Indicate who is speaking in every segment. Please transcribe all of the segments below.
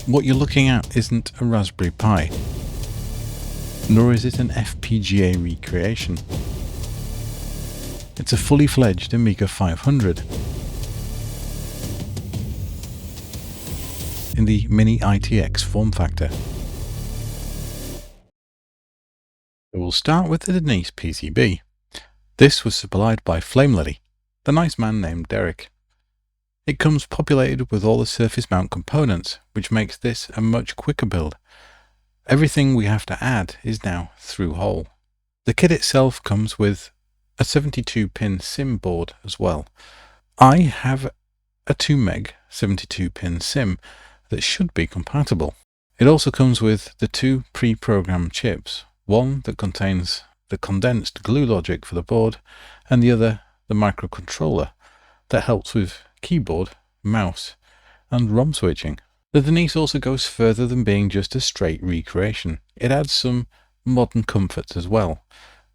Speaker 1: What you're looking at isn't a Raspberry Pi, nor is it an FPGA recreation. It's a fully fledged Amiga 500 in the Mini ITX form factor. We'll start with the Denise PCB. This was supplied by Flamelady, the nice man named Derek. It comes populated with all the surface mount components, which makes this a much quicker build. Everything we have to add is now through-hoe. The kit itself comes with a 72-pin SIMM board as well. I have a 2 meg 72-pin SIMM that should be compatible. It also comes with the 2 pre-programmed chips, one that contains the condensed glue logic for the board, and the other the microcontroller that helps with keyboard, mouse, and ROM switching. The Denise also goes further than being just a straight recreation. It adds some modern comforts as well.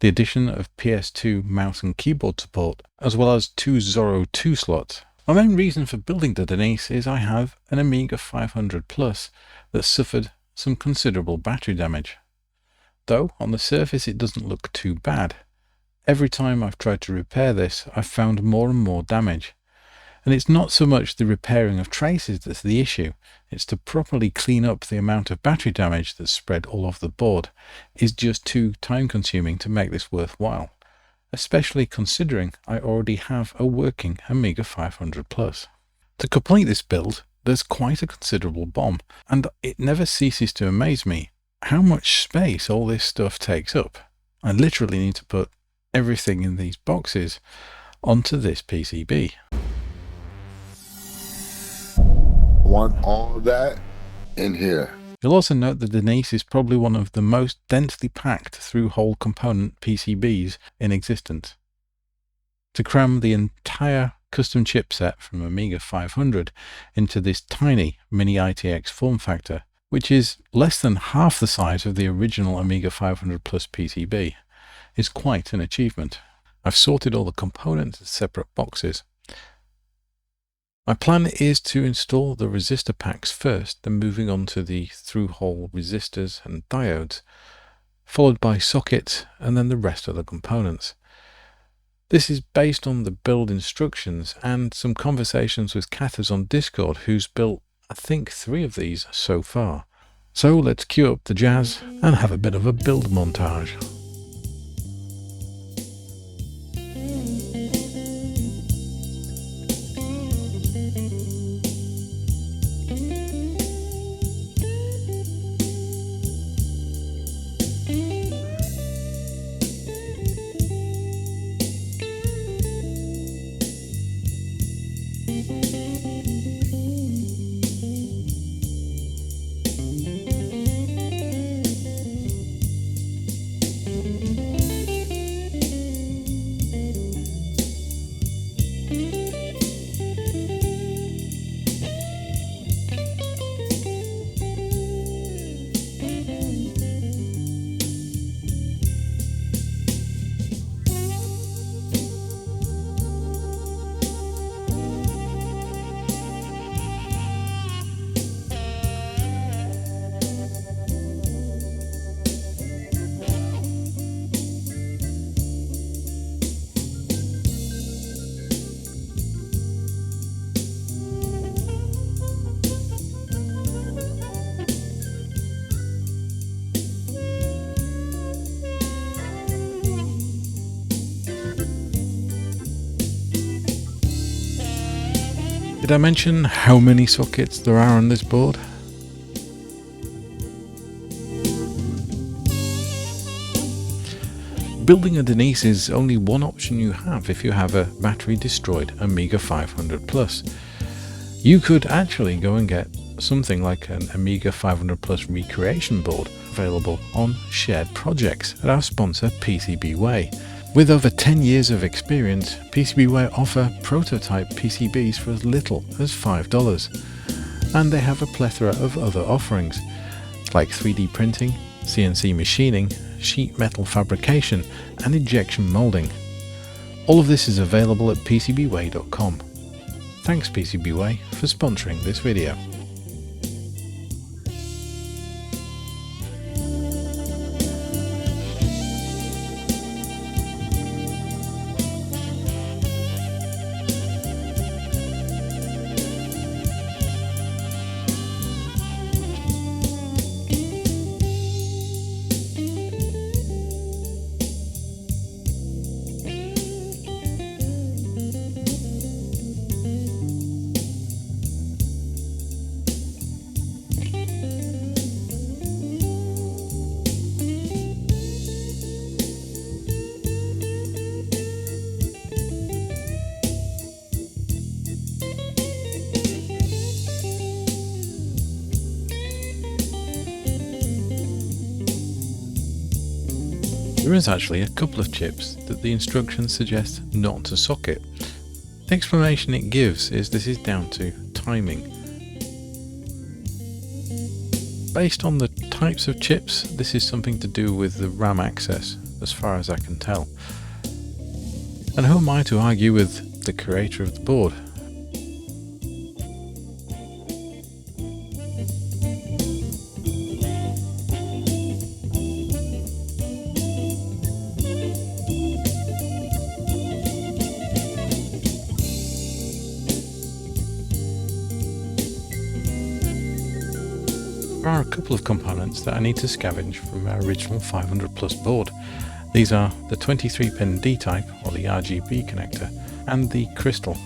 Speaker 1: The addition of PS2 mouse and keyboard support, as well as 2 Zorro 2 slots. My main reason for building the Denise is I have an Amiga 500 Plus that suffered some considerable battery damage. Though on the surface it doesn't look too bad. Every time I've tried to repair this, I've found more and more damage. And it's not so much the repairing of traces that's the issue, it's to properly clean up the amount of battery damage that's spread all over the board is just too time consuming to make this worthwhile, especially considering I already have a working Amiga 500 Plus. To complete this build, there's quite a considerable BOM, and it never ceases to amaze me how much space all this stuff takes up. I literally need to put everything in these boxes onto this PCB.
Speaker 2: Want all that in here.
Speaker 1: You'll also note that the Denise is probably one of the most densely packed through-hole component PCBs in existence. To cram the entire custom chipset from Amiga 500 into this tiny Mini ITX form factor, which is less than half the size of the original Amiga 500 Plus PCB, is quite an achievement. I've sorted all the components in separate boxes. My plan is to install the resistor packs first, then moving on to the through-hole resistors and diodes, followed by sockets and then the rest of the components. This is based on the build instructions and some conversations with Kathers on Discord, who's built I think 3 of these so far. So let's cue up the jazz and have a bit of a build montage. Did I mention how many sockets there are on this board? Building a Denise is only one option you have if you have a battery destroyed Amiga 500 Plus. You could actually go and get something like an Amiga 500 Plus recreation board available on shared projects at our sponsor PCBWay. With over 10 years of experience, PCBWay offer prototype PCBs for as little as $5, and they have a plethora of other offerings like 3D printing, CNC machining, sheet metal fabrication, and injection molding. All of this is available at PCBWay.com. Thanks PCBWay for sponsoring this video. There is actually a couple of chips that the instructions suggest not to socket. The explanation it gives is this is down to timing. Based on the types of chips, this is something to do with the RAM access, as far as I can tell. And who am I to argue with the creator of the board? There are a couple of components that I need to scavenge from my original 500 plus board. These are the 23-pin D-type, or the RGB connector, and the crystal.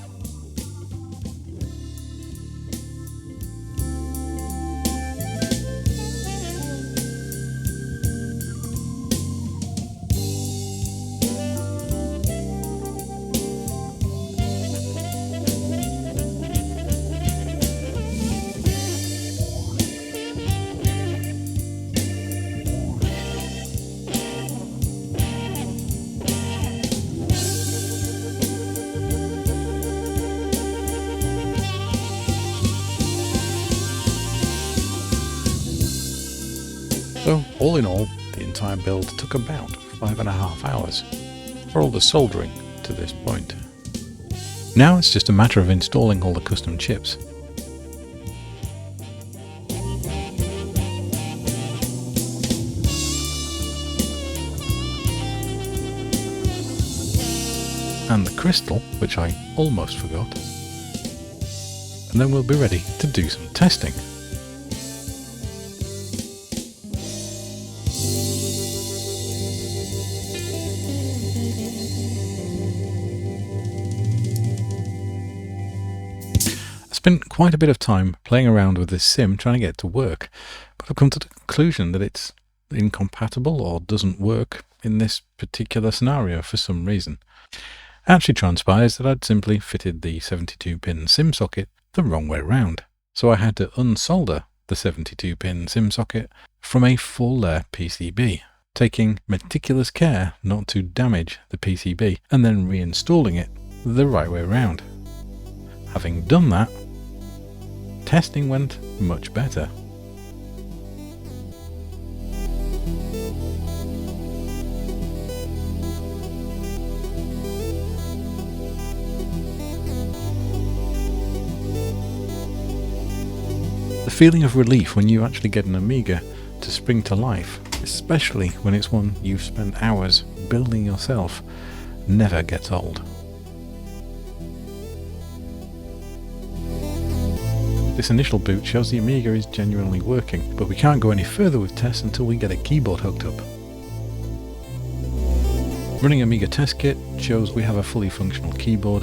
Speaker 1: So, all in all, the entire build took about 5.5 hours for all the soldering to this point. Now it's just a matter of installing all the custom chips. And the crystal, which I almost forgot. And then we'll be ready to do some testing. I spent quite a bit of time playing around with this SIMM trying to get it to work, but I've come to the conclusion that it's incompatible or doesn't work in this particular scenario for some reason. It actually transpires that I'd simply fitted the 72-pin SIMM socket the wrong way round, so I had to unsolder the 72-pin SIMM socket from a full-layer PCB, taking meticulous care not to damage the PCB and then reinstalling it the right way round. Having done that, testing went much better. The feeling of relief when you actually get an Amiga to spring to life, especially when it's one you've spent hours building yourself, never gets old. This initial boot shows the Amiga is genuinely working, but we can't go any further with tests until we get a keyboard hooked up. Running Amiga test kit shows we have a fully functional keyboard.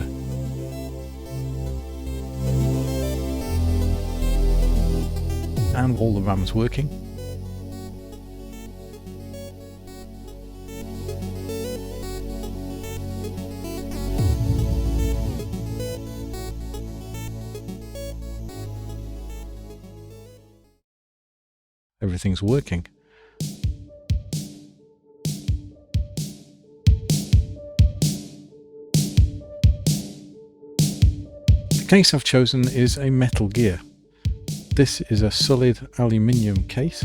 Speaker 1: And all the RAM's working. Everything's working. The case I've chosen is a Metal Gear. This is a solid aluminium case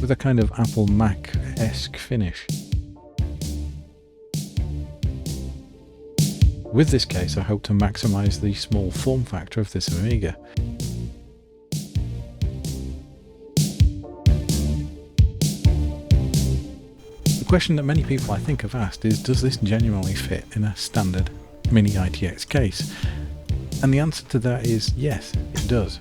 Speaker 1: with a kind of Apple Mac-esque finish. With this case, I hope to maximize the small form factor of this Amiga. The question that many people I think have asked is, does this genuinely fit in a standard mini ITX case? And the answer to that is yes, it does.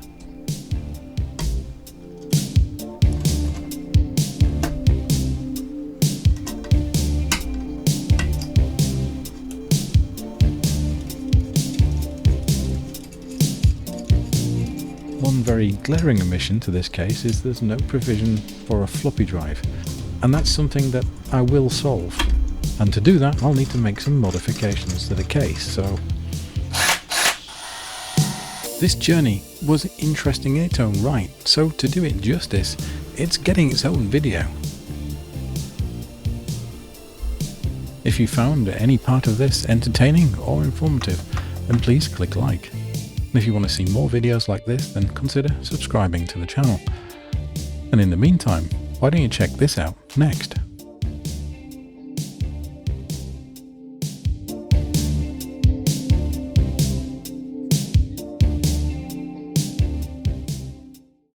Speaker 1: One very glaring omission to this case is there's no provision for a floppy drive, and that's something that I will solve. And to do that, I'll need to make some modifications to the case, so This journey was interesting in its own right, so to do it justice, it's getting its own video. If you found any part of this entertaining or informative, then please click like. And if you want to see more videos like this, then consider subscribing to the channel. And in the meantime, why don't you check this out next?